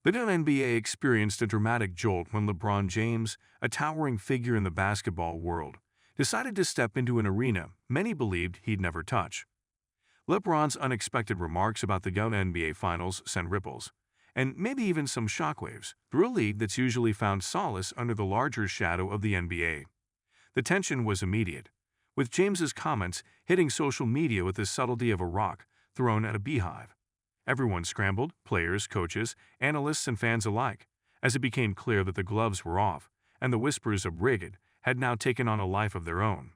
The WNBA experienced a dramatic jolt when LeBron James, a towering figure in the basketball world, decided to step into an arena many believed he'd never touch. LeBron's unexpected remarks about the WNBA Finals sent ripples, and maybe even some shockwaves, through a league that's usually found solace under the larger shadow of the NBA. The tension was immediate, with James's comments hitting social media with the subtlety of a rock thrown at a beehive. Everyone scrambled, players, coaches, analysts, and fans alike, as it became clear that the gloves were off, and the whispers of "rigged" had now taken on a life of their own.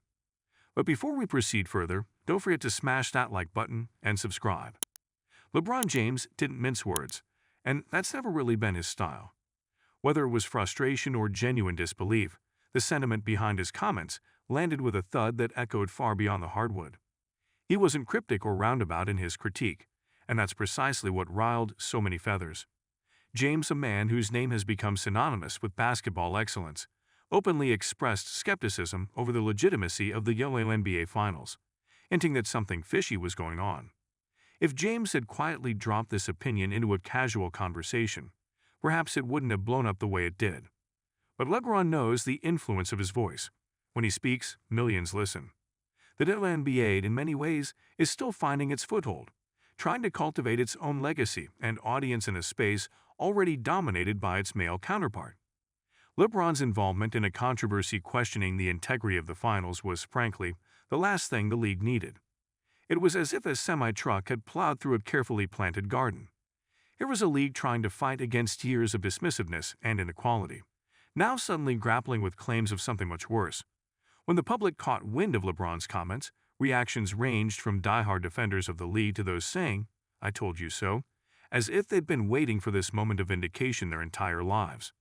But before we proceed further, don't forget to smash that like button and subscribe. LeBron James didn't mince words, and that's never really been his style. Whether it was frustration or genuine disbelief, the sentiment behind his comments landed with a thud that echoed far beyond the hardwood. He wasn't cryptic or roundabout in his critique, and that's precisely what riled so many feathers. James, a man whose name has become synonymous with basketball excellence, openly expressed skepticism over the legitimacy of the WNBA Finals, hinting that something fishy was going on. If James had quietly dropped this opinion into a casual conversation, perhaps it wouldn't have blown up the way it did. But LeBron knows the influence of his voice. When he speaks, millions listen. The WNBA, in many ways, is still finding its foothold, trying to cultivate its own legacy and audience in a space already dominated by its male counterpart. LeBron's involvement in a controversy questioning the integrity of the finals was, frankly, the last thing the league needed. It was as if a semi-truck had plowed through a carefully planted garden. Here was a league trying to fight against years of dismissiveness and inequality, now suddenly grappling with claims of something much worse. When the public caught wind of LeBron's comments, reactions ranged from die-hard defenders of the league to those saying, "I told you so," as if they'd been waiting for this moment of vindication their entire lives.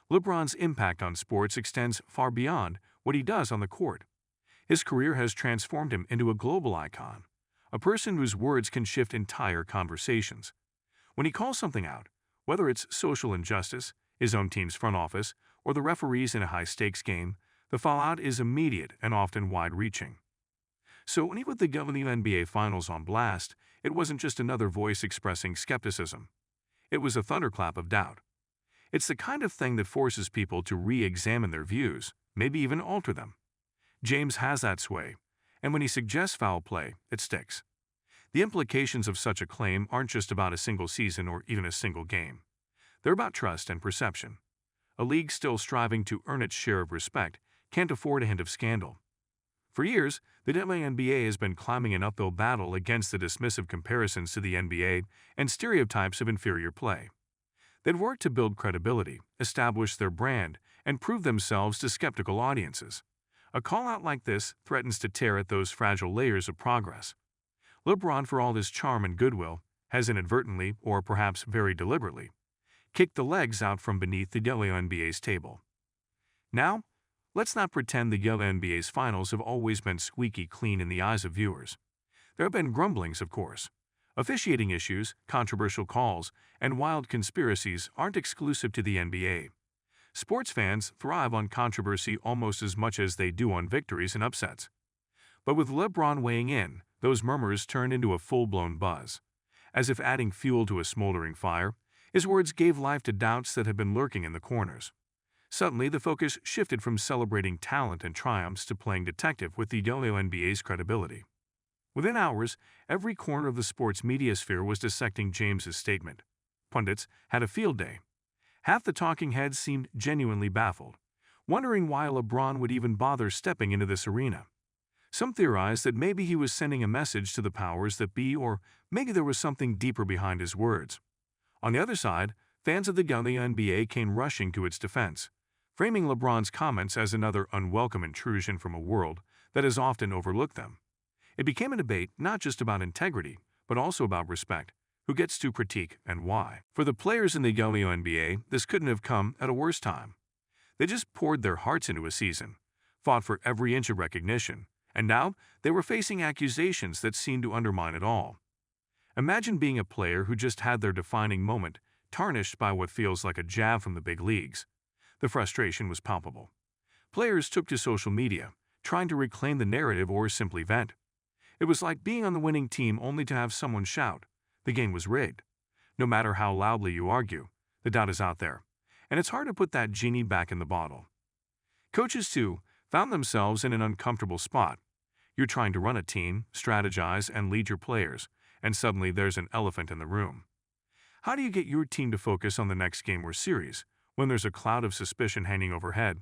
LeBron's impact on sports extends far beyond what he does on the court. His career has transformed him into a global icon, a person whose words can shift entire conversations. When he calls something out, whether it's social injustice, his own team's front office, or the referees in a high-stakes game, the fallout is immediate and often wide-reaching. So when he put the WNBA Finals on blast, it wasn't just another voice expressing skepticism. It was a thunderclap of doubt. It's the kind of thing that forces people to re-examine their views, maybe even alter them. James has that sway, and when he suggests foul play, it sticks. The implications of such a claim aren't just about a single season or even a single game. They're about trust and perception. A league still striving to earn its share of respect can't afford a hint of scandal. For years, the WNBA has been climbing an uphill battle against the dismissive comparisons to the NBA and stereotypes of inferior play. They'd worked to build credibility, establish their brand, and prove themselves to skeptical audiences. A call-out like this threatens to tear at those fragile layers of progress. LeBron, for all his charm and goodwill, has inadvertently, or perhaps very deliberately, kicked the legs out from beneath the WNBA's table. Now, let's not pretend the WNBA's finals have always been squeaky clean in the eyes of viewers. There have been grumblings, of course. Officiating issues, controversial calls, and wild conspiracies aren't exclusive to the NBA. Sports fans thrive on controversy almost as much as they do on victories and upsets. But with LeBron weighing in, those murmurs turned into a full-blown buzz. As if adding fuel to a smoldering fire, his words gave life to doubts that had been lurking in the corners. Suddenly, the focus shifted from celebrating talent and triumphs to playing detective with the WNBA's credibility. Within hours, every corner of the sports media sphere was dissecting James's statement. Pundits had a field day. Half the talking heads seemed genuinely baffled, wondering why LeBron would even bother stepping into this arena. Some theorized that maybe he was sending a message to the powers that be, or maybe there was something deeper behind his words. On the other side, fans of the WNBA came rushing to its defense, framing LeBron's comments as another unwelcome intrusion from a world that has often overlooked them. It became a debate not just about integrity, but also about respect, who gets to critique and why. For the players in the WNBA, this couldn't have come at a worse time. They just poured their hearts into a season, fought for every inch of recognition, and now they were facing accusations that seemed to undermine it all. Imagine being a player who just had their defining moment tarnished by what feels like a jab from the big leagues. The frustration was palpable. Players took to social media, trying to reclaim the narrative or simply vent. It was like being on the winning team only to have someone shout, "The game was rigged." No matter how loudly you argue, The doubt is out there, and it's hard to put that genie back in the bottle. Coaches, too, found themselves in an uncomfortable spot. You're trying to run a team, strategize, and lead your players, and suddenly there's an elephant in the room. How do you get your team to focus on the next game or series when there's a cloud of suspicion hanging overhead?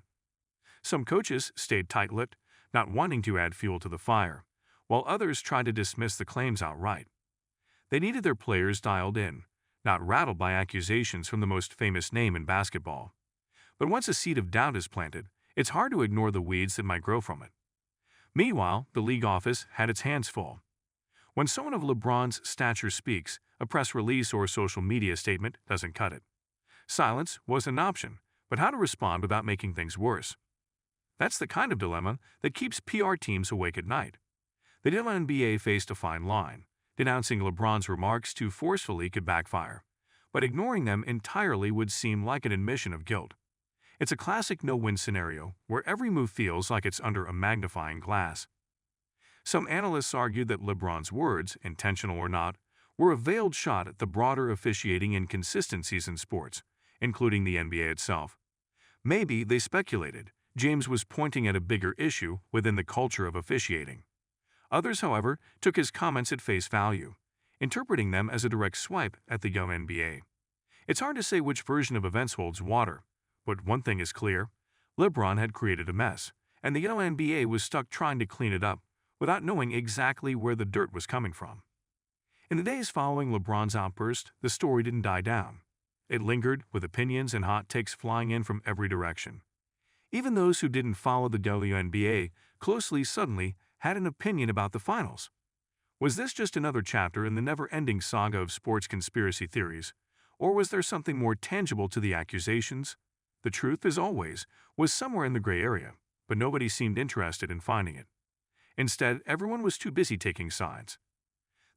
Some coaches stayed tight-lipped, not wanting to add fuel to the fire, while others tried to dismiss the claims outright. They needed their players dialed in, not rattled by accusations from the most famous name in basketball. But once a seed of doubt is planted, it's hard to ignore the weeds that might grow from it. Meanwhile, the league office had its hands full. When someone of LeBron's stature speaks, a press release or social media statement doesn't cut it. Silence was an option, but how to respond without making things worse? That's the kind of dilemma that keeps PR teams awake at night. The WNBA faced a fine line. Denouncing LeBron's remarks too forcefully could backfire, but ignoring them entirely would seem like an admission of guilt. It's a classic no-win scenario where every move feels like it's under a magnifying glass. Some analysts argued that LeBron's words, intentional or not, were a veiled shot at the broader officiating inconsistencies in sports, including the NBA itself. Maybe, they speculated, James was pointing at a bigger issue within the culture of officiating. Others, however, took his comments at face value, interpreting them as a direct swipe at the WNBA. It's hard to say which version of events holds water, but one thing is clear: LeBron had created a mess, and the WNBA was stuck trying to clean it up without knowing exactly where the dirt was coming from. In the days following LeBron's outburst, the story didn't die down. It lingered, with opinions and hot takes flying in from every direction. Even those who didn't follow the WNBA closely suddenly had an opinion about the finals. Was this just another chapter in the never-ending saga of sports conspiracy theories, or was there something more tangible to the accusations? The truth, as always, was somewhere in the gray area, but nobody seemed interested in finding it. Instead, everyone was too busy taking sides.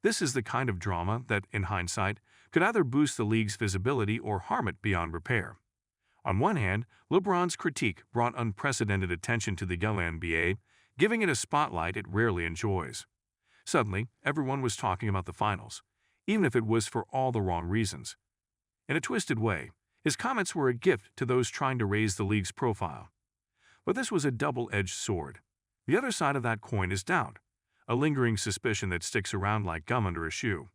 This is the kind of drama that, in hindsight, could either boost the league's visibility or harm it beyond repair. On one hand, LeBron's critique brought unprecedented attention to the WNBA, giving it a spotlight it rarely enjoys. Suddenly, everyone was talking about the finals, even if it was for all the wrong reasons. In a twisted way, his comments were a gift to those trying to raise the league's profile. But this was a double-edged sword. The other side of that coin is doubt, a lingering suspicion that sticks around like gum under a shoe.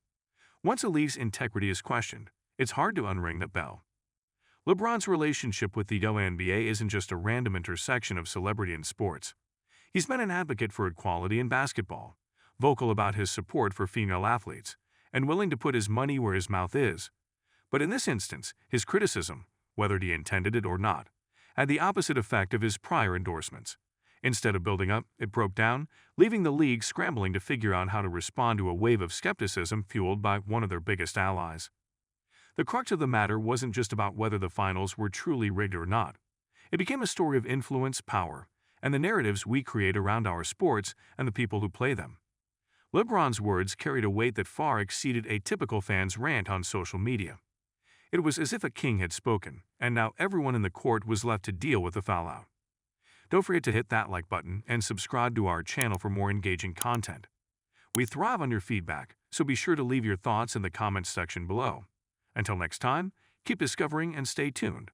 Once a league's integrity is questioned, it's hard to unring that bell. LeBron's relationship with the WNBA isn't just a random intersection of celebrity and sports. He's been an advocate for equality in basketball, vocal about his support for female athletes, and willing to put his money where his mouth is. But in this instance, his criticism, whether he intended it or not, had the opposite effect of his prior endorsements. Instead of building up, it broke down, leaving the league scrambling to figure out how to respond to a wave of skepticism fueled by one of their biggest allies. The crux of the matter wasn't just about whether the finals were truly rigged or not. It became a story of influence, power, and the narratives we create around our sports and the people who play them. LeBron's words carried a weight that far exceeded a typical fan's rant on social media. It was as if a king had spoken, and now everyone in the court was left to deal with the fallout. Don't forget to hit that like button and subscribe to our channel for more engaging content. We thrive on your feedback, so be sure to leave your thoughts in the comments section below. Until next time, keep discovering and stay tuned.